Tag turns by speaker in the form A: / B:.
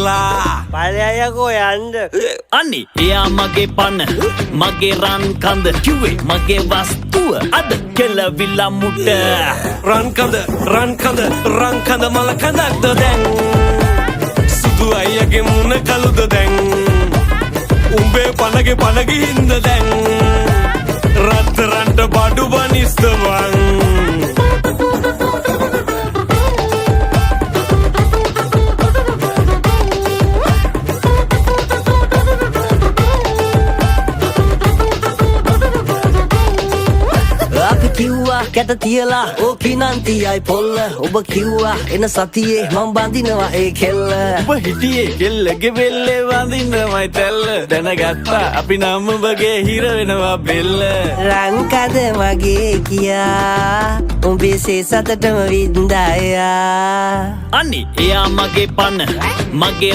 A: කියලා
B: පලයයකෝ යන්ඩ
C: අනි එයා මගේ පන මගේ රන් කඳ කිව්වේ මගේ වස්තුව අද කෙලවිලා මුට
A: රන්කඳ මල කඳක්ද දැන් සුදු අයියගේ මුණ කළුද දැන් උඹේ පනගේ හින්ද දැන් රත්තරන්ට බඩු බනිස්තවන්
B: අපි කිව්වා කැට තියලා ඕකි නන්තියයි පොල්ල ඔබ කිව්වා එන සතියේ මං බඳිනවා ඒ කෙල්ල
C: ඔබ හිටියේ කෙල්ලගේ වෙල්ලේ වඳින්නමයි තැල්ල දැනගත්තා අපි නම් ඔබගේ හිර වෙනවා බෙල්ල
B: රංකද මගේ කියා උඹේ සතටම වින්දායා
C: අනි එයා මගේ පන මගේ